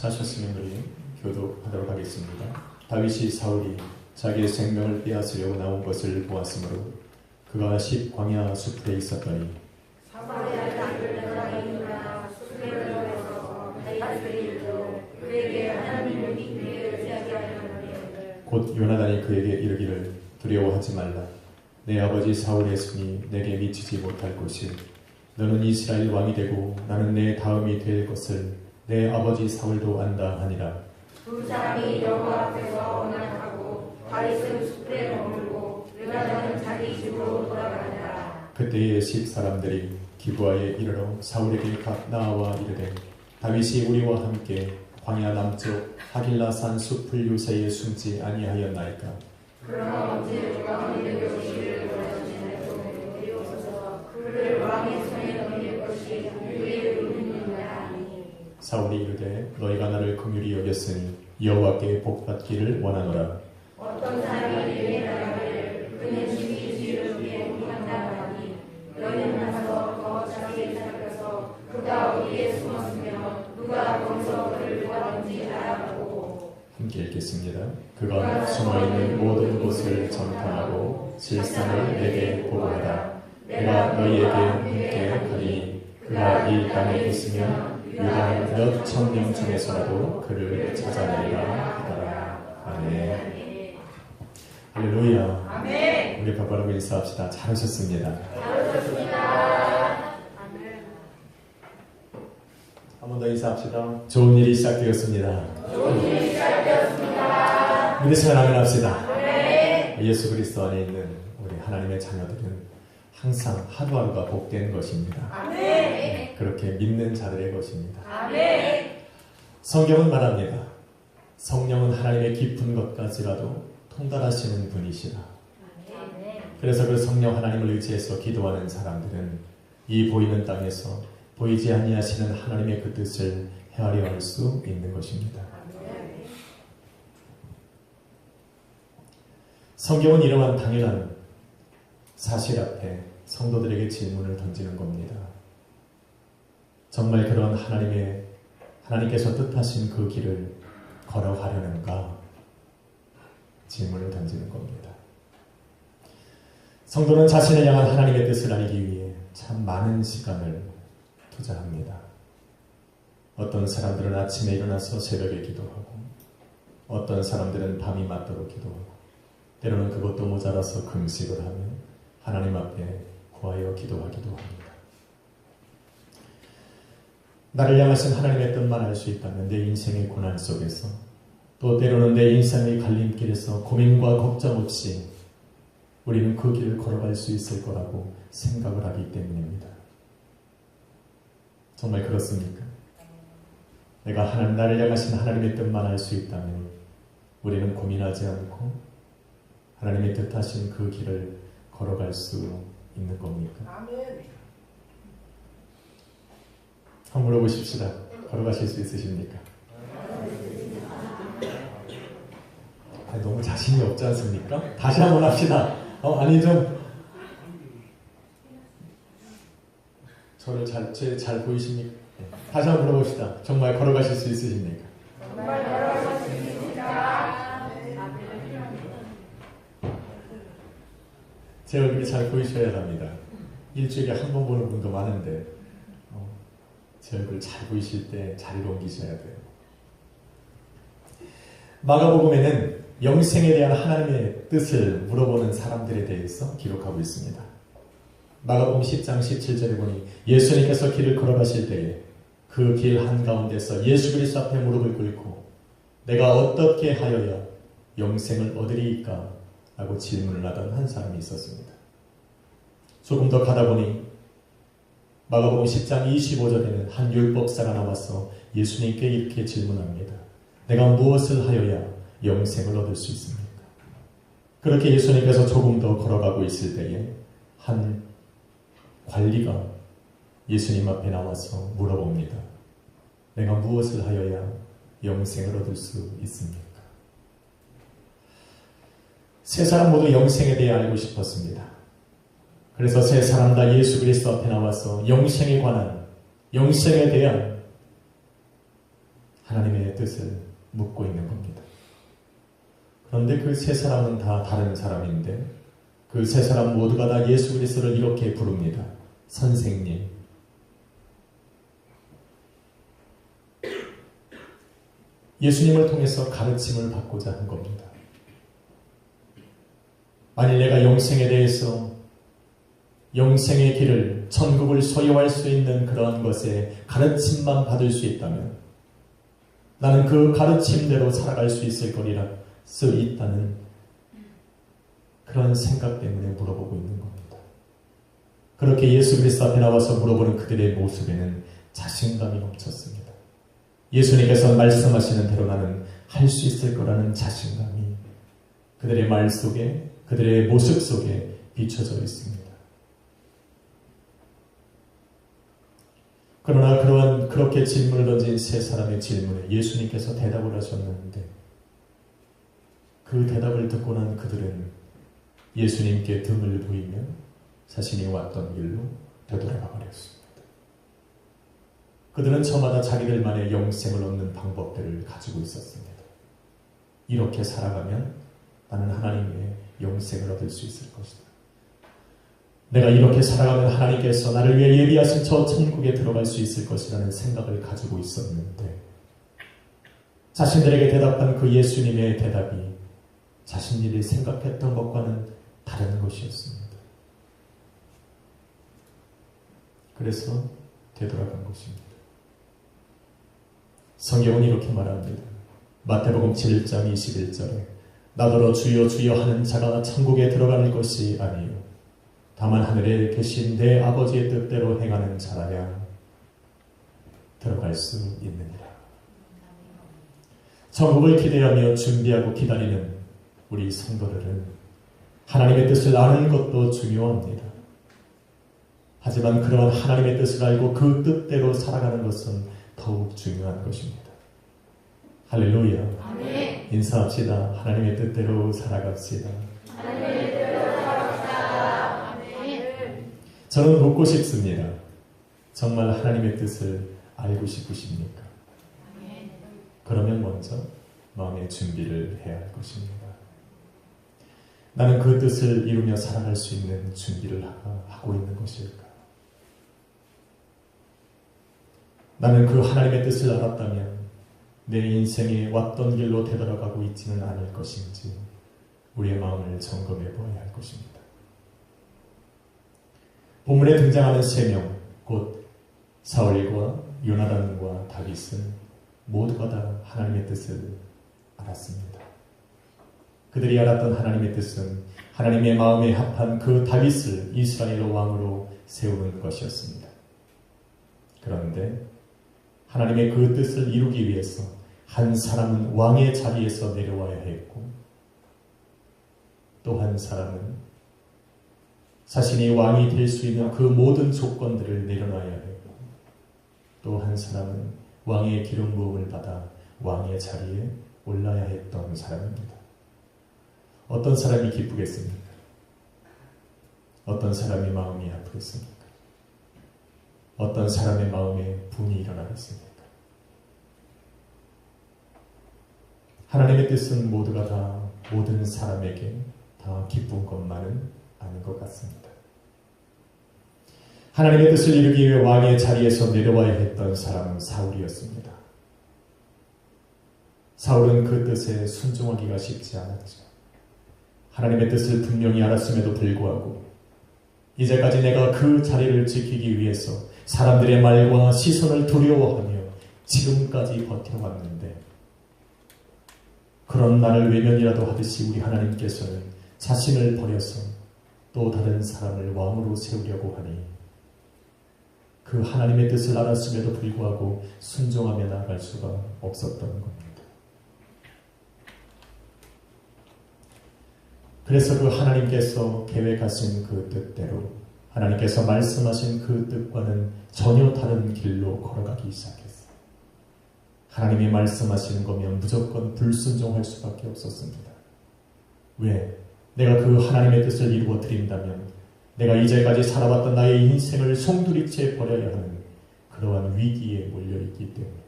사셨으면 우리 교독하도록 하겠습니다. 다윗이 사울이 자기의 생명을 빼앗으려고 나온 것을 보았으므로 그가 십 광야 숲에 있었더니 곧 요나단이 그에게 이르기를 두려워하지 말라. 내 아버지 사울의 손이 내게 미치지 못할 것이 너는 이스라엘 왕이 되고 나는 내 다음이 될 것을 내 아버지 사울도 안다 하니라. 두 사람이 여호와 앞에서 언약하고 다윗은 숲에 머물고 요나단은 자기 집으로 돌아가니라. 그때에 십 사람들이 기브아에 이르러 사울에게 각 나아와 이르되 다윗이 우리와 함께 광야 남쪽 하길라산 숲을 요새에 숨지 아니하였나이까. 그러나 언제 왕이 되시기를 원하시는 손에 이르소서. 그를 왕의 손에 넘길 것이 우리의 의무니라. 사울이 이르되 너희가 나를 긍휼히 여겼으니 여호와께 복받기를 원하노라. 어떤 사람이 내게 나가기를 그는 집이 지을 위에 한다하니 너희는 가서 더 자세히 살펴서 그가 어디에 숨었으며 누가 거기서 그를 보았는지 알아보고. 함께 읽겠습니다. 그가 숨어있는 모든 곳을 정탐하고 실상을 내게 보고하라. 내가 너희에게 함께 가니 그가 이 땅에 있으면 유다 몇 천명 중에서라도 그를 찾아내리라 하더라. 아멘. 할렐루야. 아멘. 우리 바바라고 인사합시다. 잘하셨습니다. 잘하셨습니다. 한 번 더 인사합시다. 좋은 일이 시작되었습니다. 좋은 일이 시작되었습니다. 우리 사랑을 합시다. 네. 예수 그리스도 안에 있는 우리 하나님의 자녀들은 항상 하루하루가 복된 것입니다. 아멘. 그렇게 믿는 자들의 것입니다. 아멘. 성경은 말합니다. 성령은 하나님의 깊은 것까지라도 통달하시는 분이시라. 그래서 그 성령 하나님을 의지해서 기도하는 사람들은 이 보이는 땅에서 보이지 아니하시는 하나님의 그 뜻을 헤아려 알 수 있는 것입니다. 성경은 이러한 당연한 사실 앞에 성도들에게 질문을 던지는 겁니다. 정말 그런 하나님께서 뜻하신 그 길을 걸어가려는가? 질문을 던지는 겁니다. 성도는 자신을 향한 하나님의 뜻을 알기 위해 참 많은 시간을 투자합니다. 어떤 사람들은 아침에 일어나서 새벽에 기도하고 어떤 사람들은 밤이 맞도록 기도하고 때로는 그것도 모자라서 금식을 하며 하나님 앞에 구하여 기도하기도 합니다. 나를 향하신 하나님의 뜻만 알 수 있다면 내 인생의 고난 속에서 또 때로는 내 인생의 갈림길에서 고민과 걱정 없이 우리는 그 길을 걸어갈 수 있을 거라고 생각을 하기 때문입니다. 정말 그렇습니까? 내가 나를 향하신 하나님의 뜻만 알 수 있다면 우리는 고민하지 않고 하나님의 뜻하신 그 길을 걸어갈 수 있는 겁니까? 아멘. 한번 물어보십시다. 걸어가실 수 있으십니까? 너무 자신이 없지 않습니까? 다시 한번 합시다. 아니 좀 저를 잘 보이십니까? 네. 다시 한번 물어봅시다. 정말 걸어가실 수 있으십니까? 정말 걸어갈 수 있습니까? 제 얼굴이 잘 보이셔야 합니다. 일주일에 한 번 보는 분도 많은데 제 얼굴 잘 보이실 때 자리를 옮기셔야 돼요. 마가복음에는 영생에 대한 하나님의 뜻을 물어보는 사람들에 대해서 기록하고 있습니다. 마가복음 10장 17절에 보니 예수님께서 길을 걸어가실 때에 그 길 한가운데서 예수 그리스도 앞에 무릎을 꿇고 내가 어떻게 하여야 영생을 얻으리이까? 라고 질문을 하던 한 사람이 있었습니다. 조금 더 가다 보니 마가복음 10장 25절에는 한 율법사가 나와서 예수님께 이렇게 질문합니다. 내가 무엇을 하여야 영생을 얻을 수 있습니까? 그렇게 예수님께서 조금 더 걸어가고 있을 때에 한 관리가 예수님 앞에 나와서 물어봅니다. 내가 무엇을 하여야 영생을 얻을 수 있습니까? 세 사람 모두 영생에 대해 알고 싶었습니다. 그래서 세 사람 다 예수 그리스도 앞에 나와서 영생에 관한, 영생에 대한 하나님의 뜻을 묻고 있는 겁니다. 그런데 그 세 사람은 다 다른 사람인데 그 세 사람 모두가 다 예수 그리스도를 이렇게 부릅니다. 선생님. 예수님을 통해서 가르침을 받고자 한 겁니다. 만일 내가 영생에 대해서 영생의 길을, 천국을 소유할 수 있는 그러한 것에 가르침만 받을 수 있다면 나는 그 가르침대로 살아갈 수 있을 거리라 수 있다는 그런 생각 때문에 물어보고 있는 겁니다. 그렇게 예수 그리스도 앞에 나와서 물어보는 그들의 모습에는 자신감이 넘쳤습니다. 예수님께서 말씀하시는 대로 나는 할 수 있을 거라는 자신감이 그들의 말 속에, 그들의 모습 속에 비춰져 있습니다. 그러나 그렇게 질문을 던진 세 사람의 질문에 예수님께서 대답을 하셨는데 그 대답을 듣고 난 그들은 예수님께 등을 보이며 자신이 왔던 길로 되돌아가 버렸습니다. 그들은 저마다 자기들만의 영생을 얻는 방법들을 가지고 있었습니다. 이렇게 살아가면 나는 하나님의 영생을 얻을 수 있을 것이다. 내가 이렇게 살아가면 하나님께서 나를 위해 예비하신 저 천국에 들어갈 수 있을 것이라는 생각을 가지고 있었는데 자신들에게 대답한 그 예수님의 대답이 자신들이 생각했던 것과는 다른 것이었습니다. 그래서 되돌아간 것입니다. 성경은 이렇게 말합니다. 마태복음 7장 21절에 나더러 주여 주여 하는 자가 천국에 들어가는 것이 아니요 다만 하늘에 계신 내 아버지의 뜻대로 행하는 자라야 들어갈 수 있느니라. 천국을 기대하며 준비하고 기다리는 우리 성도들은 하나님의 뜻을 아는 것도 중요합니다. 하지만 그러한 하나님의 뜻을 알고 그 뜻대로 살아가는 것은 더욱 중요한 것입니다. 할렐루야. 아멘. 인사합시다. 하나님의 뜻대로 살아갑시다. 하나님의 뜻대로 살아갑시다. 아멘. 저는 묻고 싶습니다. 정말 하나님의 뜻을 알고 싶으십니까? 아멘. 그러면 먼저 마음의 준비를 해야 할 것입니다. 나는 그 뜻을 이루며 살아갈 수 있는 준비를 하고 있는 것일까? 나는 그 하나님의 뜻을 알았다면 내 인생에 왔던 길로 되돌아가고 있지는 않을 것인지 우리의 마음을 점검해 보아야 할 것입니다. 본문에 등장하는 세 명, 곧 사울과 요나단과 다윗은 모두가 다 하나님의 뜻을 알았습니다. 그들이 알았던 하나님의 뜻은 하나님의 마음에 합한 그 다윗을 이스라엘 왕으로 세우는 것이었습니다. 그런데 하나님의 그 뜻을 이루기 위해서 한 사람은 왕의 자리에서 내려와야 했고 또 한 사람은 자신이 왕이 될 수 있는 그 모든 조건들을 내려놔야 했고 또 한 사람은 왕의 기름 부음을 받아 왕의 자리에 올라야 했던 사람입니다. 어떤 사람이 기쁘겠습니까? 어떤 사람의 마음이 아프겠습니까? 어떤 사람의 마음에 분이 일어나겠습니까? 하나님의 뜻은 모두가 다 모든 사람에게 다 기쁜 것만은 아닌 것 같습니다. 하나님의 뜻을 이루기 위해 왕의 자리에서 내려와야 했던 사람은 사울이었습니다. 사울은 그 뜻에 순종하기가 쉽지 않았죠. 하나님의 뜻을 분명히 알았음에도 불구하고 이제까지 내가 그 자리를 지키기 위해서 사람들의 말과 시선을 두려워하며 지금까지 버텨왔는데 그런 나를 외면이라도 하듯이 우리 하나님께서는 자신을 버려서 또 다른 사람을 왕으로 세우려고 하니 그 하나님의 뜻을 알았음에도 불구하고 순종하며 나아갈 수가 없었던 겁니다. 그래서 그 하나님께서 계획하신 그 뜻대로 하나님께서 말씀하신 그 뜻과는 전혀 다른 길로 걸어가기 시작했어요. 하나님이 말씀하시는 거면 무조건 불순종할 수밖에 없었습니다. 왜? 내가 그 하나님의 뜻을 이루어 드린다면 내가 이제까지 살아왔던 나의 인생을 송두리째 버려야 하는 그러한 위기에 몰려있기 때문입니다.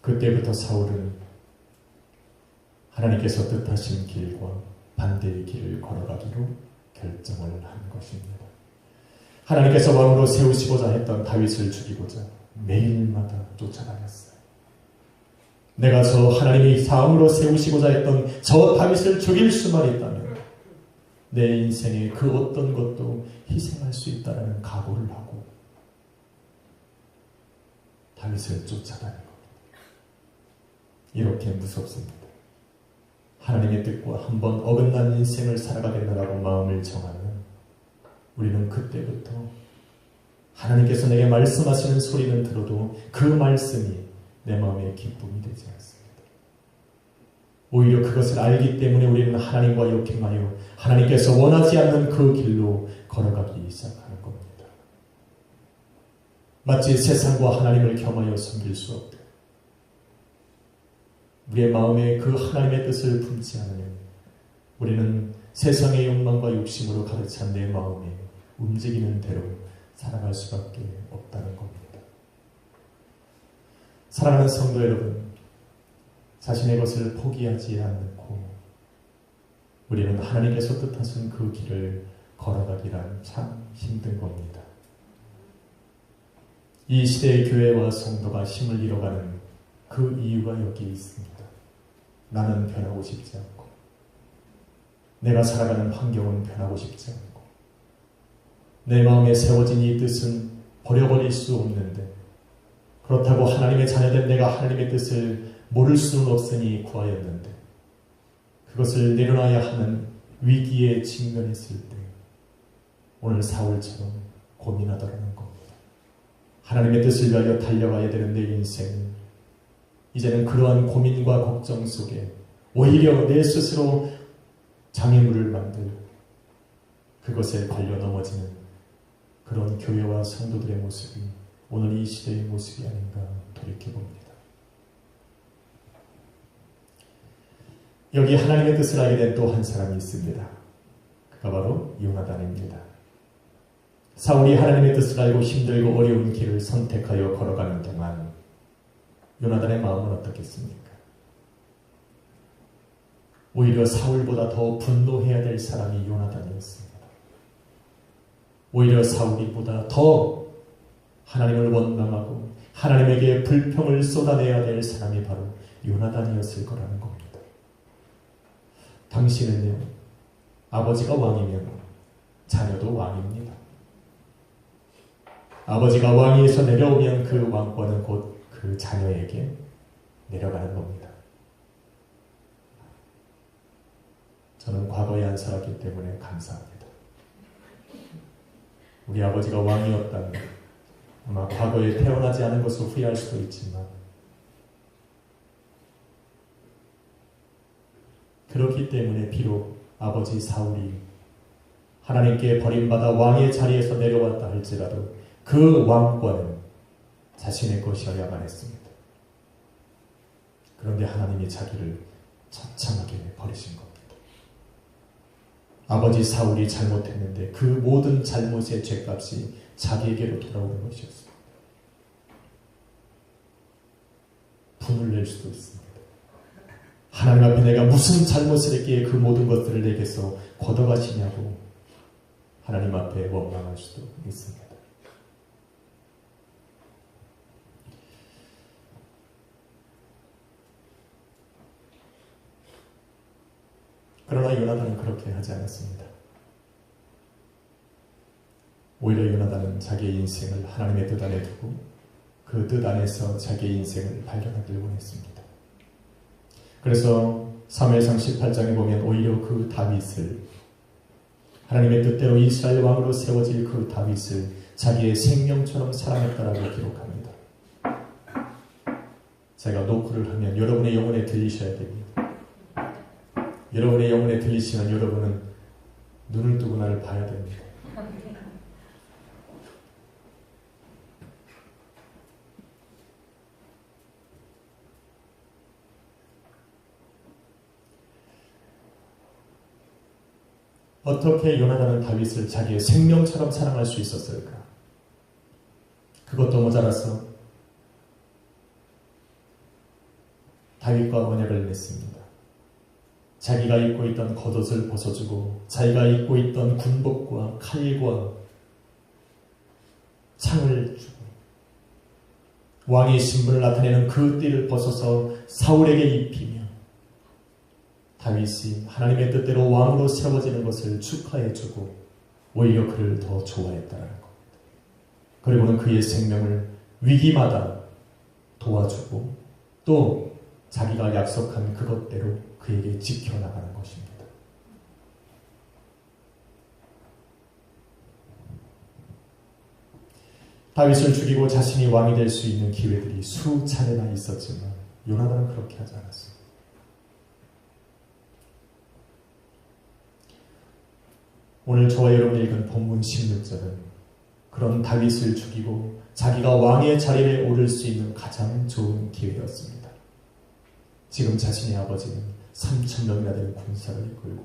그때부터 사울은 하나님께서 뜻하신 길과 반대의 길을 걸어가기로 결정을 한 것입니다. 하나님께서 왕으로 세우시고자 했던 다윗을 죽이고자 매일마다 쫓아다녔어요. 내가 저 하나님이 왕으로 세우시고자 했던 저 다윗을 죽일 수만 있다면 내 인생에 그 어떤 것도 희생할 수 있다는 각오를 하고 다윗을 쫓아다닌 겁니다. 이렇게 무섭습니다. 하나님의 뜻과 한번 어긋난 인생을 살아가겠다라고 마음을 정하면 우리는 그때부터 하나님께서 내게 말씀하시는 소리는 들어도 그 말씀이 내 마음의 기쁨이 되지 않습니다. 오히려 그것을 알기 때문에 우리는 하나님과 역행하여 하나님께서 원하지 않는 그 길로 걸어가기 시작하는 겁니다. 마치 세상과 하나님을 겸하여 섬길 수 없듯 우리의 마음에 그 하나님의 뜻을 품지 않으면 우리는 세상의 욕망과 욕심으로 가득 찬 내 마음에 움직이는 대로 살아갈 수밖에 없다는 겁니다. 사랑하는 성도 여러분, 자신의 것을 포기하지 않고 우리는 하나님께서 뜻하신 그 길을 걸어가기란 참 힘든 겁니다. 이 시대의 교회와 성도가 힘을 잃어가는 그 이유가 여기 있습니다. 나는 변하고 싶지 않고 내가 살아가는 환경은 변하고 싶지 않고 내 마음에 세워진 이 뜻은 버려버릴 수 없는데 그렇다고 하나님의 자녀된 내가 하나님의 뜻을 모를 수는 없으니 구하였는데 그것을 내려놔야 하는 위기에 직면했을 때 오늘 사울처럼 고민하더라는 겁니다. 하나님의 뜻을 위하여 달려가야 되는 내 인생은 이제는 그러한 고민과 걱정 속에 오히려 내 스스로 장애물을 만들고 그것에 걸려 넘어지는 그런 교회와 성도들의 모습이 오늘 이 시대의 모습이 아닌가 돌이켜봅니다. 여기 하나님의 뜻을 알게 된 또 한 사람이 있습니다. 그가 바로 요나단입니다. 사울이 하나님의 뜻을 알고 힘들고 어려운 길을 선택하여 걸어가는 동안 요나단의 마음은 어떻겠습니까? 오히려 사울보다 더 분노해야 될 사람이 요나단이었습니다. 오히려 사울이보다 더 하나님을 원망하고 하나님에게 불평을 쏟아내야 될 사람이 바로 요나단이었을 거라는 겁니다. 당신은요, 아버지가 왕이면 자녀도 왕입니다. 아버지가 왕위에서 내려오면 그 왕권은 곧 그 자녀에게 내려가는 겁니다. 저는 과거에 안 살았기 때문에 감사합니다. 우리 아버지가 왕이었다면 아마 과거에 태어나지 않은 것을 후회할 수도 있지만 그렇기 때문에 비록 아버지 사울이 하나님께 버림받아 왕의 자리에서 내려왔다 할지라도 그 왕권은 자신의 것이어야만 했습니다. 그런데 하나님이 자기를 처참하게 버리신 겁니다. 아버지 사울이 잘못했는데 그 모든 잘못의 죄값이 자기에게로 돌아오는 것이었습니다. 분을 낼 수도 있습니다. 하나님 앞에 내가 무슨 잘못을 했기에 그 모든 것들을 내게서 걷어가시냐고 하나님 앞에 원망할 수도 있습니다. 그러나 요나단은 그렇게 하지 않았습니다. 오히려 요나단은 자기의 인생을 하나님의 뜻 안에 두고 그 뜻 안에서 자기의 인생을 발견하길 원했습니다. 그래서 사무엘상 18장에 보면 오히려 그 다윗을 하나님의 뜻대로 이스라엘 왕으로 세워질 그 다윗을 자기의 생명처럼 사랑했다라고 기록합니다. 제가 노크를 하면 여러분의 영혼에 들리셔야 됩니다. 여러분의 영혼에 들리시면 여러분은 눈을 뜨고 나를 봐야 됩니다. 어떻게 요나단은 다윗을 자기의 생명처럼 사랑할 수 있었을까? 그것도 모자라서 다윗과 언약을 맺습니다. 자기가 입고 있던 겉옷을 벗어주고 자기가 입고 있던 군복과 칼과 창을 주고 왕의 신분을 나타내는 그 띠를 벗어서 사울에게 입히며 다윗이 하나님의 뜻대로 왕으로 세워지는 것을 축하해주고 오히려 그를 더 좋아했다는 겁니다. 그리고는 그의 생명을 위기마다 도와주고 또 자기가 약속한 그것대로 그에게 지켜나가는 것입니다. 다윗을 죽이고 자신이 왕이 될 수 있는 기회들이 수차례나 있었지만 요나단은 그렇게 하지 않았습니다. 오늘 저와 여러분이 읽은 본문 16절은 그런 다윗을 죽이고 자기가 왕의 자리에 오를 수 있는 가장 좋은 기회였습니다. 지금 자신의 아버지는 3,000명이나 되는 군사를 이끌고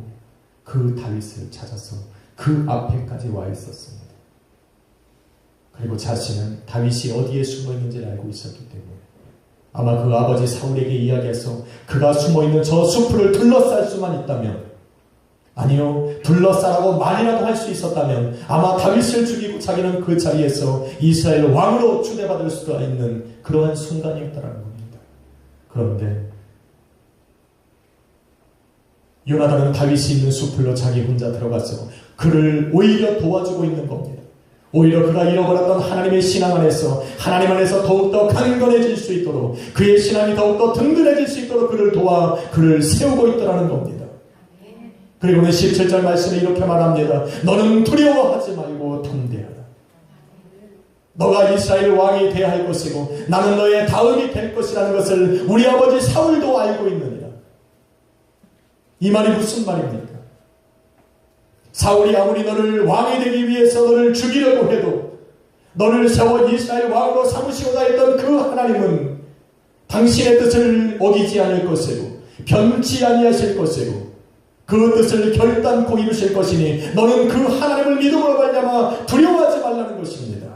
그 다윗을 찾아서 그 앞에까지 와 있었습니다. 그리고 자신은 다윗이 어디에 숨어 있는지를 알고 있었기 때문에 아마 그 아버지 사울에게 이야기해서 그가 숨어 있는 저 숲을 둘러쌀 수만 있다면, 아니요, 둘러싸라고 말이라도 할 수 있었다면 아마 다윗을 죽이고 자기는 그 자리에서 이스라엘 왕으로 추대받을 수도 있는 그러한 순간이었다는 겁니다. 그런데 요나단은 다윗이 있는 숲으로 자기 혼자 들어가서 그를 오히려 도와주고 있는 겁니다. 오히려 그가 잃어버렸던 하나님의 신앙 안에서 하나님 안에서 더욱더 강건해질 수 있도록 그의 신앙이 더욱더 든든해질 수 있도록 그를 도와 그를 세우고 있더라는 겁니다. 그리고는 17절 말씀에 이렇게 말합니다. 너는 두려워하지 말고 담대하라. 너가 이스라엘 왕이 되어야 할 것이고 나는 너의 다음이 될 것이라는 것을 우리 아버지 사울도 알고 있느니라. 이 말이 무슨 말입니까? 사울이 아무리 너를 왕이 되기 위해서 너를 죽이려고 해도 너를 세워 이스라엘 왕으로 삼으시고자 했던 그 하나님은 당신의 뜻을 어기지 않을 것이고 변치 아니하실 것이고 그 뜻을 결단코 이루실 것이니 너는 그 하나님을 믿음으로 말미암아 두려워하지 말라는 것입니다.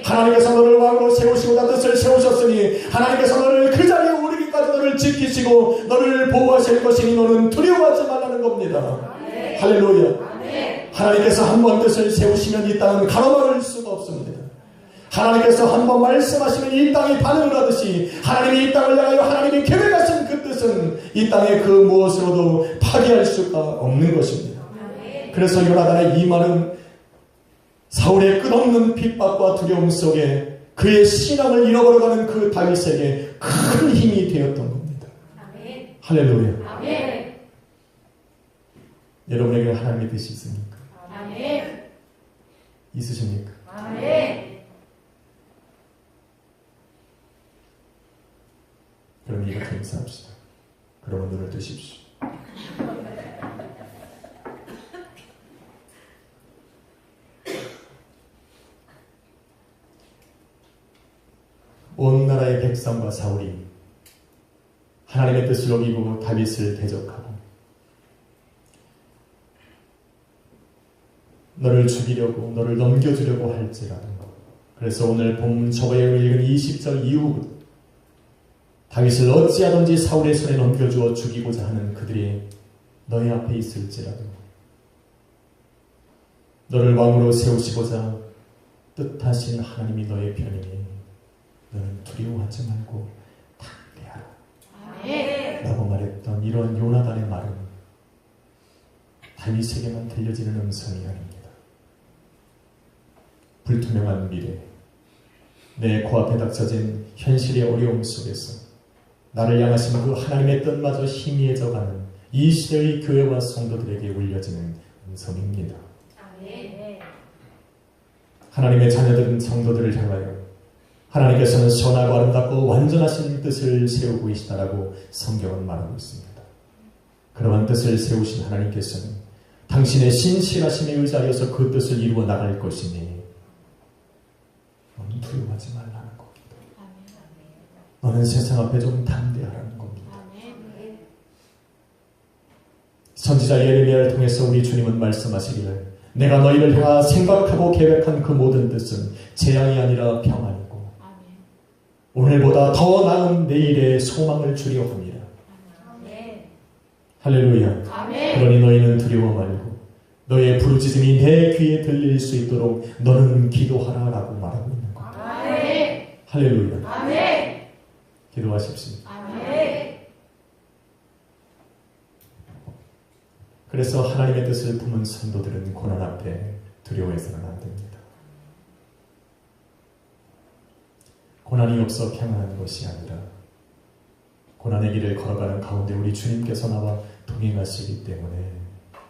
하나님께서 너를 왕으로 세우시고자 뜻을 세우셨으니 하나님께서 너를 그 자리에 오르기까지 너를 지키시고 너를 보호하실 것이니 너는 두려워하지 말라는 겁니다. 할렐루야. 하나님께서 한 번 뜻을 세우시면 이 땅은 가로막을 수가 없습니다. 하나님께서 한 번 말씀하시면 이 땅이 반응을 하듯이 하나님이 이 땅을 향하여 하나님이 계획하신 그 뜻은 이 땅의 그 무엇으로도 파괴할 수가 없는 것입니다. 그래서 요나단의 이 말은 사울의 끝없는 핍박과 두려움 속에 그의 신앙을 잃어버려가는 그 다윗에게 큰 힘이 되었던 겁니다. 할렐루야. 여러분에게 하나님의 뜻이 있습니까? 있으십니까? 그럼 이렇게 인사합시다. 그러면 눈을 뜨십시오. 온 나라의 백성과 사울이 하나님의 뜻을 어기고 다윗을 대적하고 너를 죽이려고 너를 넘겨주려고 할지라도, 그래서 오늘 본문 저번에 읽은 20절 이후부터 다윗을 어찌하든지 사울의 손에 넘겨주어 죽이고자 하는 그들이 너희 앞에 있을지라도 너를 왕으로 세우시고자 뜻하신 하나님이 너의 편이니 너는 두려워하지 말고 담대하라 라고 말했던 이런 요나단의 말은 다윗에게만 들려지는 음성이 아닙니다. 불투명한 미래, 내 코앞에 닥쳐진 현실의 어려움 속에서 나를 향하신 그 하나님의 뜻마저 희미해져가는 이 시대의 교회와 성도들에게 울려지는 음성입니다. 하나님의 자녀들은 성도들을 향하여 하나님께서는 선하고 아름답고 완전하신 뜻을 세우고 계시다라고 성경은 말하고 있습니다. 그러한 뜻을 세우신 하나님께서는 당신의 신실하심에 의지하여서 그 뜻을 이루어 나갈 것이니 너는 두려워하지 말라는 겁니다. 너는 세상 앞에 좀 담대하라는 겁니다. 선지자 예레미야를 통해서 우리 주님은 말씀하시기를 내가 너희를 향하 생각하고 계획한 그 모든 뜻은 재앙이 아니라 평안이고 오늘보다 더 나은 내일의 소망을 주려 함이라. 할렐루야. 아멘. 그러니 너희는 두려워 말고 너의 부르짖음이 내 귀에 들릴 수 있도록 너는 기도하라라고 말하고 있는 겁니다. 아멘. 할렐루야. 아멘. 기도하십시오. 아멘. 그래서 하나님의 뜻을 품은 성도들은 고난 앞에 두려워해서는 안 됩니다. 고난이 없어 평안한 것이 아니라 고난의 길을 걸어가는 가운데 우리 주님께서 나와 동행하시기 때문에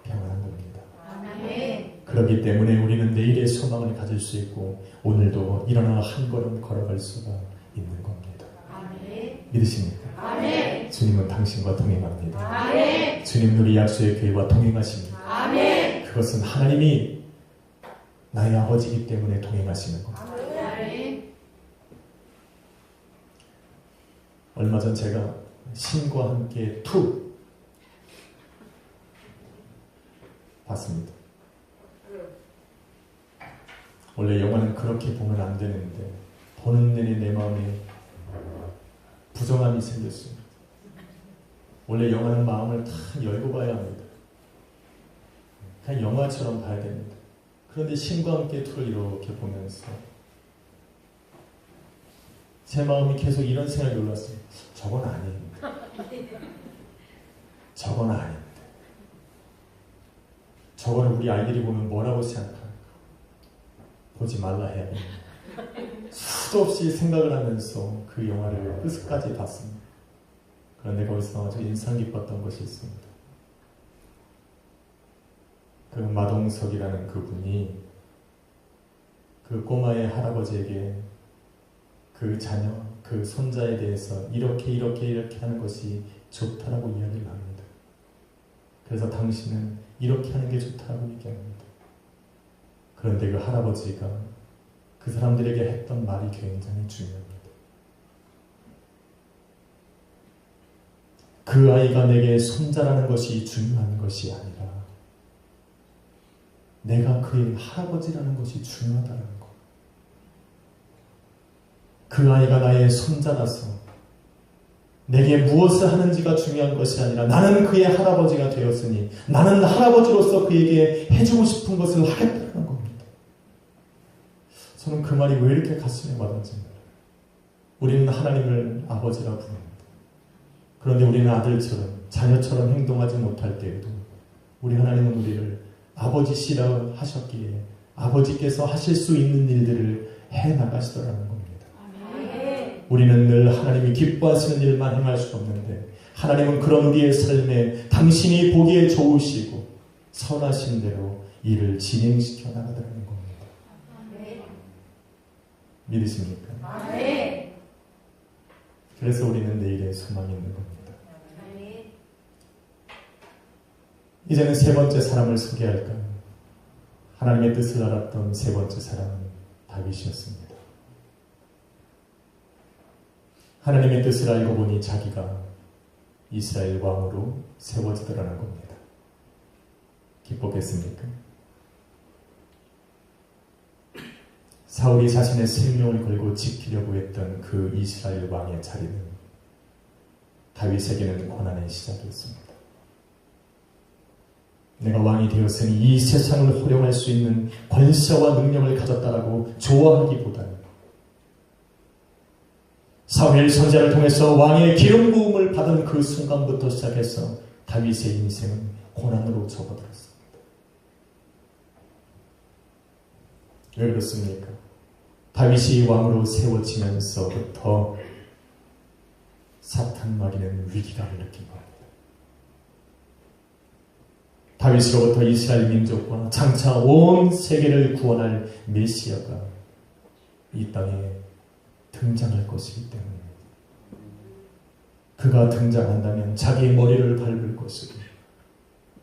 평안한 겁니다. 아멘. 그렇기 때문에 우리는 내일의 소망을 가질 수 있고 오늘도 일어나 한 걸음 걸어갈 수가 있는 겁니다. 아멘. 믿으십니까? 아멘. 주님은 당신과 동행합니다. 아멘. 주님 우리 약속의 교회와 동행하십니다. 아멘. 그것은 하나님이 나의 아버지이기 때문에 동행하시는 겁니다. 아멘. 얼마 전 제가 신과 함께 2 봤습니다. 원래 영화는 그렇게 보면 안 되는데 보는 내내 내 마음에 부정함이 생겼습니다. 원래 영화는 마음을 다 열고 봐야 합니다. 그냥 영화처럼 봐야 됩니다. 그런데 신과 함께 2를 이렇게 보면서 제 마음이 계속 이런 생각이 올랐어요. 저건 아닙니다. 저건 아닙니다. 저건 우리 아이들이 보면 뭐라고 생각할까? 보지 말라 해야 됩니다. 수도 없이 생각을 하면서 그 영화를 끝까지 봤습니다. 그런데 거기서 아주 인상 깊었던 것이 있습니다. 그 마동석이라는 그분이 그 꼬마의 할아버지에게 그 자녀, 그 손자에 대해서 이렇게 하는 것이 좋다라고 이야기를 합니다. 그래서 당신은 이렇게 하는 게 좋다라고 얘기합니다. 그런데 그 할아버지가 그 사람들에게 했던 말이 굉장히 중요합니다. 그 아이가 내게 손자라는 것이 중요한 것이 아니라 내가 그의 할아버지라는 것이 중요하다는 것. 그 아이가 나의 손자라서 내게 무엇을 하는지가 중요한 것이 아니라 나는 그의 할아버지가 되었으니 나는 할아버지로서 그에게 해주고 싶은 것을 하겠다는 겁니다. 저는 그 말이 왜 이렇게 가슴에 와닿는지 몰라요. 우리는 하나님을 아버지라 부릅니다. 그런데 우리는 아들처럼 자녀처럼 행동하지 못할 때에도 우리 하나님은 우리를 아버지시라 하셨기에 아버지께서 하실 수 있는 일들을 해나가시더라는 겁니다. 우리는 늘 하나님이 기뻐하시는 일만 행할 수 없는데 하나님은 그런 우리의 삶에 당신이 보기에 좋으시고 선하신 대로 일을 진행시켜 나가더라는 겁니다. 믿으십니까? 그래서 우리는 내일에 소망이 있는 겁니다. 이제는 세 번째 사람을 소개할까요? 하나님의 뜻을 알았던 세 번째 사람은 다윗이었습니다. 하나님의 뜻을 알고 보니 자기가 이스라엘 왕으로 세워지더라는 겁니다. 기뻤겠습니까? 사울이 자신의 생명을 걸고 지키려고 했던 그 이스라엘 왕의 자리는 다윗에게는 고난의 시작이었습니다. 내가 왕이 되었으니 이 세상을 호령할 수 있는 권세와 능력을 가졌다라고 좋아하기보다는 사무엘 선지자를 통해서 왕의 기름 부음을 받은 그 순간부터 시작해서 다윗의 인생은 고난으로 접어들었습니다. 왜 그렇습니까? 다윗이 왕으로 세워지면서부터 사탄마귀는 위기감을 느낀 겁니다. 다윗으로부터 이스라엘 민족과 장차 온 세계를 구원할 메시아가 이 땅에 등장할 것이기 때문에 그가 등장한다면 자기의 머리를 밟을 것이고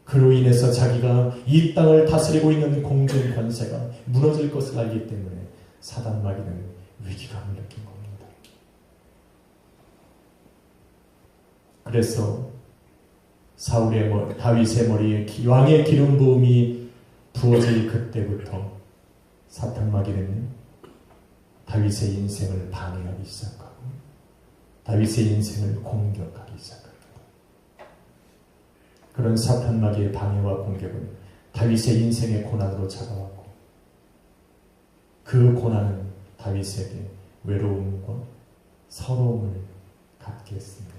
그로 인해서 자기가 이 땅을 다스리고 있는 공중 권세가 무너질 것을 알기 때문에 사단 마귀는 위기감을 느낀 겁니다. 그래서 다윗의 머리에 왕의 기름 부음이 부어질 그때부터 사탄 마귀는 다윗의 인생을 방해하기 시작하고 다윗의 인생을 공격하기 시작합니다. 그런 사탄 마귀의 방해와 공격은 다윗의 인생의 고난으로 찾아왔고 그 고난은 다윗에게 외로움과 서러움을 갖게 했습니다.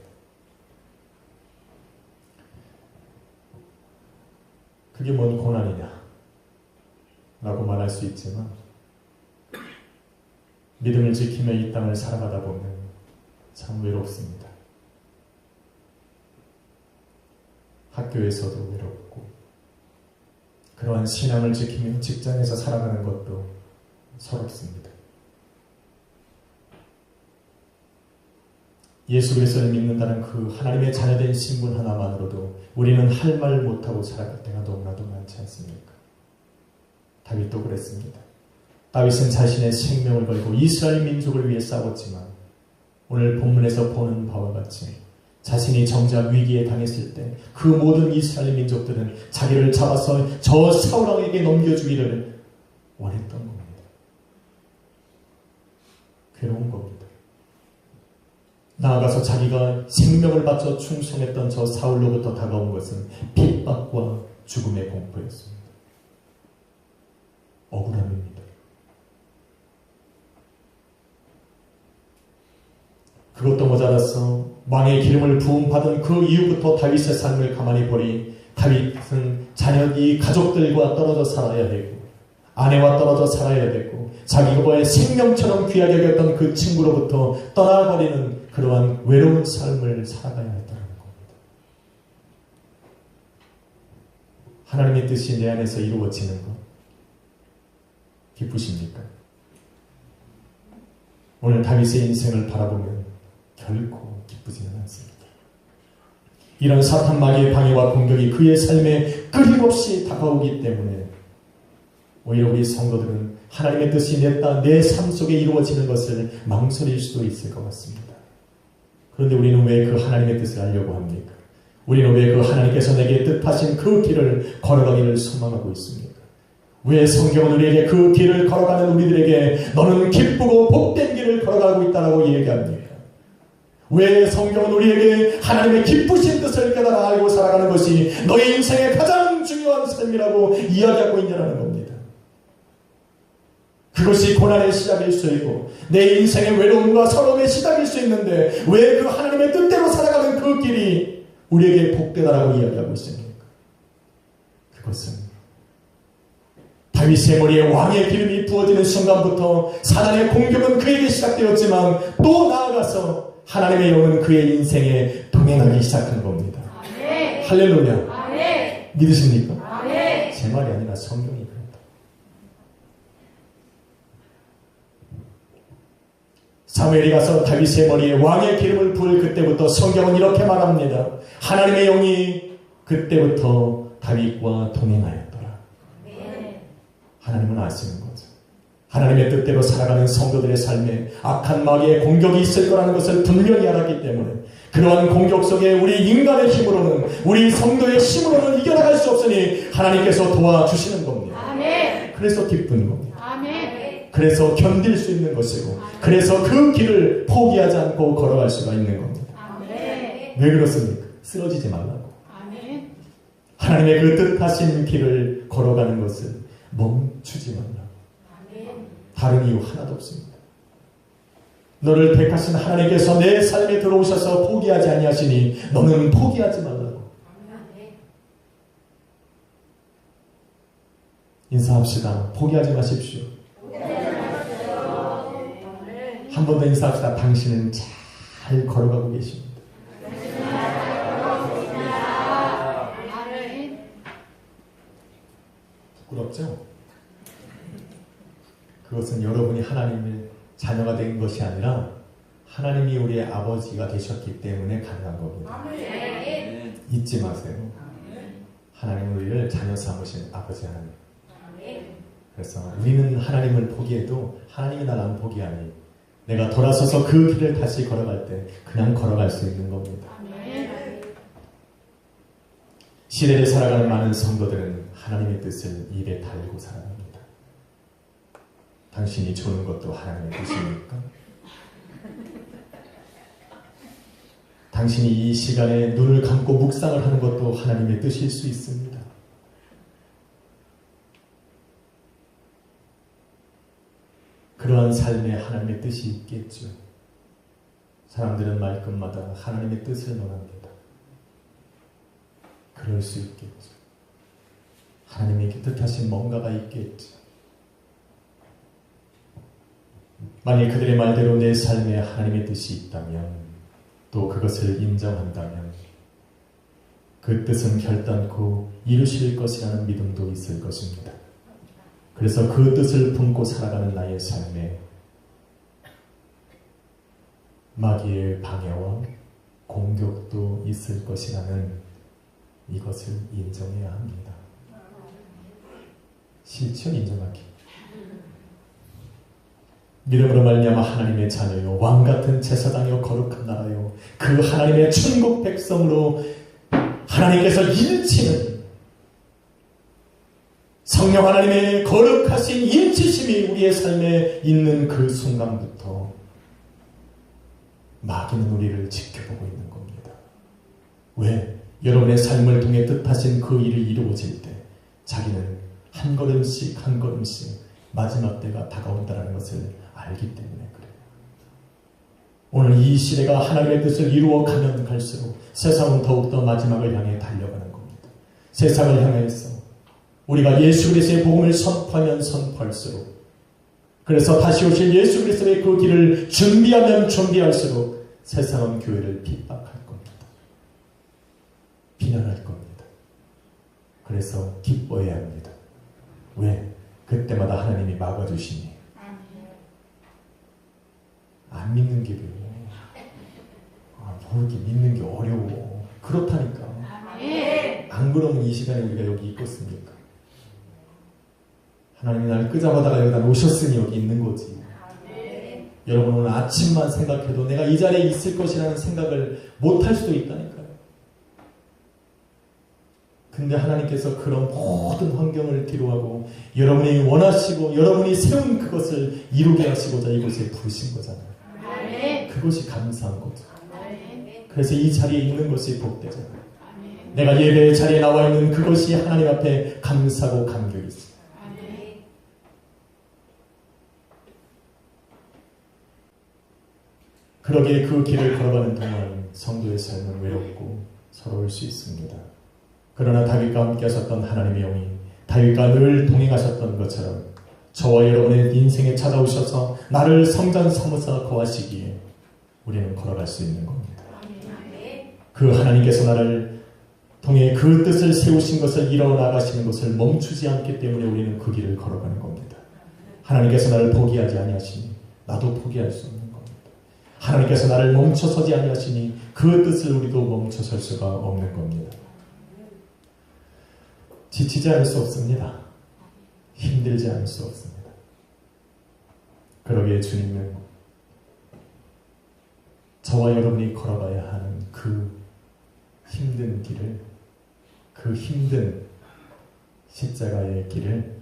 그게 뭔 고난이냐? 라고 말할 수 있지만 믿음을 지키며 이 땅을 살아가다 보면 참 외롭습니다. 학교에서도 외롭고 그러한 신앙을 지키며 직장에서 살아가는 것도 서럽습니다. 예수 그리스도를 믿는다는 그 하나님의 자녀된 신분 하나만으로도 우리는 할 말 못하고 살아갈 때가 너무나도 많지 않습니까? 다윗도 그랬습니다. 다윗은 자신의 생명을 걸고 이스라엘 민족을 위해 싸웠지만 오늘 본문에서 보는 바와 같이 자신이 정작 위기에 당했을 때 그 모든 이스라엘 민족들은 자기를 잡아서 저 사울왕에게 넘겨주기를 원했던 겁니다. 괴로운 겁니다. 나아가서 자기가 생명을 바쳐 충성했던 저 사울로부터 다가온 것은 핍박과 죽음의 공포였습니다. 억울함입니다. 그것도 모자라서 왕의 기름을 부음받은 그 이후부터 다윗의 삶을 가만히 보니 다윗은 자녀이 가족들과 떨어져 살아야 되고 아내와 떨어져 살아야 되고 자기와의 생명처럼 귀하게 여겼던 그 친구로부터 떠나버리는 그러한 외로운 삶을 살아가야 했다는 겁니다. 하나님의 뜻이 내 안에서 이루어지는 것 기쁘십니까? 오늘 다윗의 인생을 바라보면 결코 기쁘지는 않습니다. 이런 사탄 마귀의 방해와 공격이 그의 삶에 끊임없이 다가오기 때문에 오히려 우리 성도들은 하나님의 뜻이 내 삶 속에 이루어지는 것을 망설일 수도 있을 것 같습니다. 그런데 우리는 왜 그 하나님의 뜻을 알려고 합니까? 우리는 왜 그 하나님께서 내게 뜻하신 그 길을 걸어가기를 소망하고 있습니까? 왜 성경은 우리에게 그 길을 걸어가는 우리들에게 너는 기쁘고 복된 길을 걸어가고 있다고 얘기합니까? 왜 성경은 우리에게 하나님의 기쁘신 뜻을 깨달아 알고 살아가는 것이 너의 인생의 가장 중요한 삶이라고 이야기하고 있냐는 겁니다. 그것이 고난의 시작일 수 있고 내 인생의 외로움과 서러움의 시작일 수 있는데 왜 그 하나님의 뜻대로 살아가는 그 길이 우리에게 복되다라고 이야기하고 있습니까? 그것은 다윗의 머리에 왕의 기름이 부어지는 순간부터 사단의 공격은 그에게 시작되었지만 또 나아가서 하나님의 영은 그의 인생에 동행하기 시작한 겁니다. 아멘. 할렐루야. 아멘. 믿으십니까? 아멘. 제 말이 아니라 성경이 그렇다. 사무엘이 가서 다윗의 머리에 왕의 기름을 부을 그때부터 성경은 이렇게 말합니다. 하나님의 영이 그때부터 다윗과 동행하였더라. 하나님은 아시는 거죠. 하나님의 뜻대로 살아가는 성도들의 삶에 악한 마귀의 공격이 있을 거라는 것을 분명히 알았기 때문에 그러한 공격 속에 우리 인간의 힘으로는 우리 성도의 힘으로는 이겨나갈 수 없으니 하나님께서 도와주시는 겁니다. 아멘. 그래서 기쁜 겁니다. 아멘. 그래서 견딜 수 있는 것이고 그래서 그 길을 포기하지 않고 걸어갈 수가 있는 겁니다. 아멘. 왜 그렇습니까? 쓰러지지 말라고. 아멘. 하나님의 그 뜻하신 길을 걸어가는 것을 멈추지 말라고. 다른 이유 하나도 없습니다. 너를 택하신 하나님께서 내 삶에 들어오셔서 포기하지 아니하시니 너는 포기하지 말라고. 인사합시다. 포기하지 마십시오. 한 번 더 인사합시다. 당신은 잘 걸어가고 계십니다. 부끄럽죠? 그것은 여러분이 하나님의 자녀가 된 것이 아니라 하나님이 우리의 아버지가 되셨기 때문에 가능한 겁니다. 잊지 마세요. 하나님은 우리를 자녀 삼으신 아버지 하나님. 그래서 우리는 하나님을 포기해도 하나님이 나를 안 포기하니 내가 돌아서서 그 길을 다시 걸어갈 때 그냥 걸어갈 수 있는 겁니다. 시대를 살아가는 많은 성도들은 하나님의 뜻을 입에 달고 살아갑니다. 당신이 주는 것도 하나님의 뜻입니까? 당신이 이 시간에 눈을 감고 묵상을 하는 것도 하나님의 뜻일 수 있습니다. 그러한 삶에 하나님의 뜻이 있겠죠. 사람들은 말끝마다 하나님의 뜻을 논합니다. 그럴 수 있겠죠. 하나님의 뜻하신 뭔가가 있겠죠. 만일 그들의 말대로 내 삶에 하나님의 뜻이 있다면, 또 그것을 인정한다면 그 뜻은 결단코 이루실 것이라는 믿음도 있을 것입니다. 그래서 그 뜻을 품고 살아가는 나의 삶에 마귀의 방해와 공격도 있을 것이라는 이것을 인정해야 합니다. 실천 인정하기. 믿음으로 말미암아 하나님의 자녀요, 왕같은 제사장이요, 거룩한 나라요, 그 하나님의 천국 백성으로 하나님께서 인치는 성령 하나님의 거룩하신 인치심이 우리의 삶에 있는 그 순간부터 마귀는 우리를 지켜보고 있는 겁니다. 왜? 여러분의 삶을 통해 뜻하신 그 일이 이루어질 때 자기는 한 걸음씩 한 걸음씩 마지막 때가 다가온다는 것을 알기 때문에 그래요. 오늘 이 시대가 하나님의 뜻을 이루어 가면 갈수록 세상은 더욱더 마지막을 향해 달려가는 겁니다. 세상을 향해서 우리가 예수 그리스도의 복음을 선포하면 선포할수록, 그래서 다시 오실 예수 그리스도의 그 길을 준비하면 준비할수록 세상은 교회를 핍박할 겁니다. 비난할 겁니다. 그래서 기뻐해야 합니다. 왜? 그때마다 하나님이 막아주시니. 안 믿는 게 그래요. 모르게 믿는 게 어려워. 그렇다니까. 안 그러면 이 시간에 우리가 여기 있겠습니까? 하나님이 나를 끄자마자가 여기다 놓으셨으니 여기 있는 거지. 여러분 오늘 아침만 생각해도 내가 이 자리에 있을 것이라는 생각을 못할 수도 있다니까요. 근데 하나님께서 그런 모든 환경을 뒤로하고 여러분이 원하시고 여러분이 세운 그것을 이루게 하시고자 이곳에 부르신 거잖아요. 그것이 감사한 거죠. 그래서 이 자리에 있는 것이 복되잖아요. 내가 예배의 자리에 나와 있는 그것이 하나님 앞에 감사고 감격이 있어요. 그러기에 그 길을 걸어가는 동안 성도의 삶은 외롭고 서러울 수 있습니다. 그러나 다윗과 함께 하셨던 하나님의 영이 다윗과 늘 동행하셨던 것처럼 저와 여러분의 인생에 찾아오셔서 나를 성전 삼으사 거하시기에 우리는 걸어갈 수 있는 겁니다. 그 하나님께서 나를 통해 그 뜻을 세우신 것을 이뤄나가시는 것을 멈추지 않기 때문에 우리는 그 길을 걸어가는 겁니다. 하나님께서 나를 포기하지 아니하시니 나도 포기할 수 없는 겁니다. 하나님께서 나를 멈춰서지 아니하시니 그 뜻을 우리도 멈춰설 수가 없는 겁니다. 지치지 않을 수 없습니다. 힘들지 않을 수 없습니다. 그러기에 주님은 저와 여러분이 걸어가야 하는 그 힘든 길을, 그 힘든 십자가의 길을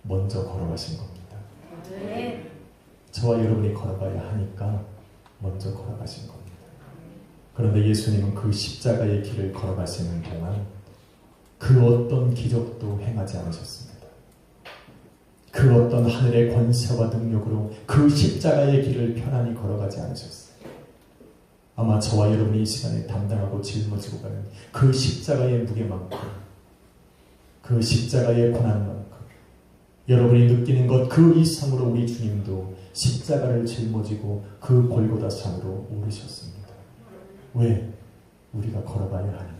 먼저 걸어가신 겁니다. 저와 여러분이 걸어가야 하니까 먼저 걸어가신 겁니다. 그런데 예수님은 그 십자가의 길을 걸어가시는 동안 그 어떤 기적도 행하지 않으셨습니다. 그 어떤 하늘의 권세와 능력으로 그 십자가의 길을 편안히 걸어가지 않으셨어요. 아마 저와 여러분이 이 시간에 담당하고 짊어지고 가는 그 십자가의 무게만큼, 그 십자가의 고난만큼 여러분이 느끼는 것 그 이상으로 우리 주님도 십자가를 짊어지고 그 골고다 산으로 오르셨습니다. 왜? 우리가 걸어가야 하니까.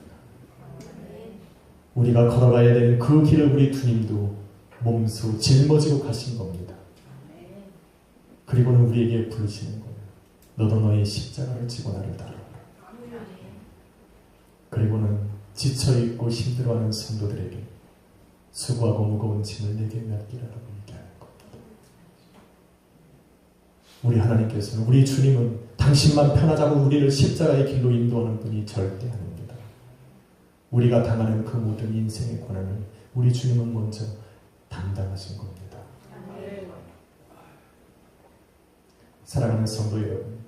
우리가 걸어가야 되는 그 길을 우리 주님도 몸소 짊어지고 가신 겁니다. 그리고는 우리에게 부르시는 거예요. 너도 너의 십자가를 지고 나를 따르라. 그리고는 지쳐있고 힘들어하는 성도들에게 수고하고 무거운 짐을 내게 맡기라라고 얘기하는 겁니다. 우리 하나님께서는, 우리 주님은 당신만 편하자고 우리를 십자가의 길로 인도하는 분이 절대 아닙니다. 우리가 당하는 그 모든 인생의 고난을 우리 주님은 먼저 담당하신 겁니다. 사랑하는 성도 여러분,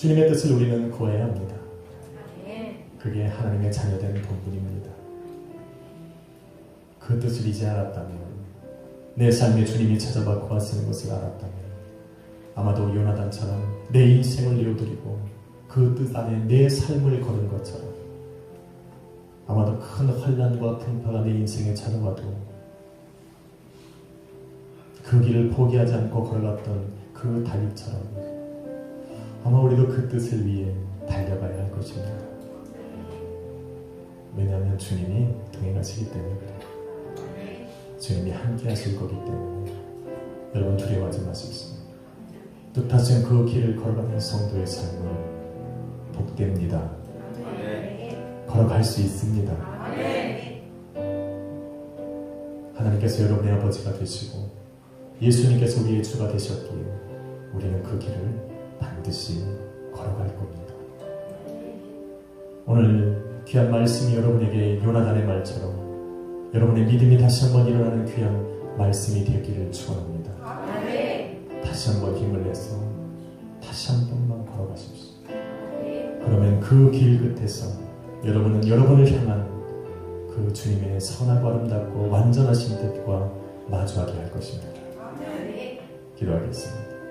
주님의 뜻을 우리는 구해야 합니다. 그게 하나님의 자녀된 본분입니다. 그 뜻을 이제 알았다면, 내 삶에 주님이 찾아와 구하시는 것을 알았다면, 아마도 요나단처럼 내 인생을 내어드리고 그 뜻 안에 내 삶을 거는 것처럼, 아마도 큰 환난과 풍파가 내 인생에 찾아와도 그 길을 포기하지 않고 걸어갔던 그 다윗처럼 아마 우리도 그 뜻을 위해 달려가야 할 것입니다. 왜냐하면 주님이 동행하시기 때문에 그래요. 주님이 함께 하실 거기 때문에 여러분 두려워하지 마십시오. 뜻하신 그 길을 걸어가는 성도의 삶은 복됩니다. 걸어갈 수 있습니다. 하나님께서 여러분의 아버지가 되시고 예수님께서 우리의 주가 되셨기에 우리는 그 길을 반드시 걸어갈 겁니다. 오늘 귀한 말씀이 여러분에게 요나단의 말처럼 여러분의 믿음이 다시 한번 일어나는 귀한 말씀이 되기를 축원합니다. 다시 한번 힘을 내서 다시 한 번만 걸어가십시오. 그러면 그 길 끝에서 여러분은 여러분을 향한 그 주님의 선하고 아름답고 완전하신 뜻과 마주하게 할 것입니다. 기도하겠습니다.